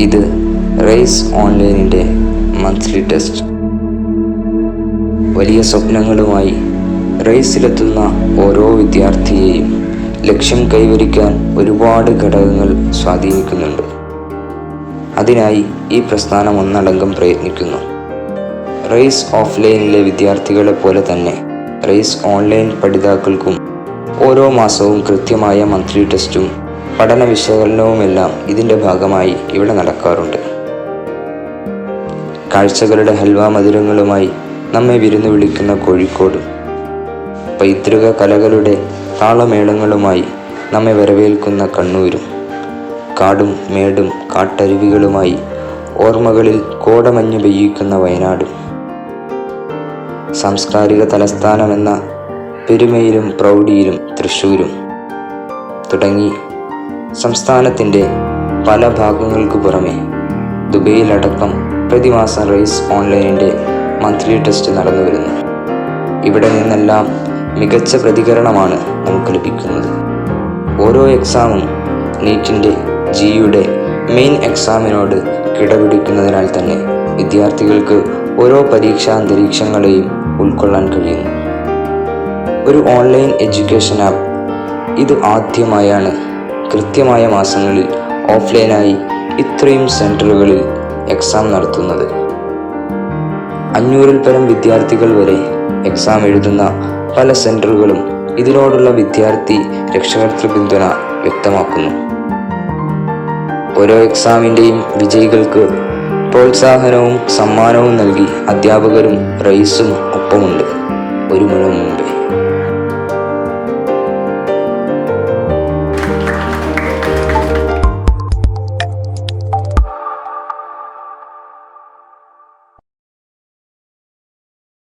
ഇത് rice ഓൺലൈനിൻ്റെ monthly test. വലിയ സ്വപ്നങ്ങളുമായി റൈസിലെത്തുന്ന ഓരോ വിദ്യാർത്ഥിയെയും ലക്ഷ്യം കൈവരിക്കാൻ ഒരുപാട് ഘടകങ്ങൾ സ്വാധീനിക്കുന്നുണ്ട്. അതിനായി ഈ പ്രസ്ഥാനം ഒന്നടങ്കം പ്രയത്നിക്കുന്നു. റൈസ് ഓഫ്ലൈനിലെ വിദ്യാർത്ഥികളെ പോലെ തന്നെ റൈസ് ഓൺലൈൻ പഠിതാക്കൾക്കും ഓരോ മാസവും കൃത്യമായ മന്ത്ലി ടെസ്റ്റും പഠന വിശകലനവുമെല്ലാം ഇതിൻ്റെ ഭാഗമായി ഇവിടെ നടക്കാറുണ്ട്. കാഴ്ചകളുടെ ഹൽവ മധുരങ്ങളുമായി നമ്മെ വിരുന്നു വിളിക്കുന്ന കോഴിക്കോടും, പൈതൃക കലകളുടെ താളമേളങ്ങളുമായി നമ്മെ വരവേൽക്കുന്ന കണ്ണൂരും, കാടും മേടും കാട്ടരുവികളുമായി ഓർമ്മകളിൽ കോടമഞ്ഞു പെയ്യിക്കുന്ന വയനാടും, സാംസ്കാരിക തലസ്ഥാനമെന്ന പെരുമയിലും പ്രൗഢിയിലും തൃശ്ശൂരും തുടങ്ങി സംസ്ഥാനത്തിൻ്റെ പല ഭാഗങ്ങൾക്ക് പുറമെ ദുബൈയിലടക്കം പ്രതിമാസം റൈസ് ഓൺലൈനിൻ്റെ മന്ത്ലി ടെസ്റ്റ് നടന്നു വരുന്നു. ഇവിടെ നിന്നെല്ലാം മികച്ച പ്രതികരണമാണ് നമുക്ക് ലഭിക്കുന്നത്. ഓരോ എക്സാമും നീറ്റിൻ്റെ ജിയുടെ മെയിൻ എക്സാമിനോട് കിടപിടിക്കുന്നതിനാൽ തന്നെ വിദ്യാർത്ഥികൾക്ക് ഓരോ പരീക്ഷാ അന്തരീക്ഷങ്ങളെയും ഉൾക്കൊള്ളാൻ കഴിയുന്നു. ഒരു ഓൺലൈൻ എഡ്യൂക്കേഷൻ ആപ്പ് ഇത് ആദ്യമായാണ് കൃത്യമായ മാസങ്ങളിൽ ഓഫ്ലൈനായി ഇത്രയും സെൻറ്ററുകളിൽ എക്സാം നടത്തുന്നത്. 500-ൽ പരം വിദ്യാർത്ഥികൾ വരെ എക്സാം എഴുതുന്ന പല സെൻറ്ററുകളും ഇതിനോടുള്ള വിദ്യാർത്ഥി രക്ഷകർതൃ പിന്തുണ വ്യക്തമാക്കുന്നു. ഓരോ എക്സാമിൻ്റെയും വിജയികൾക്ക് പ്രോത്സാഹനവും സമ്മാനവും നൽകി അധ്യാപകരും റൈസും ഒപ്പമുണ്ട് ഒരു മുഴം മുമ്പ്.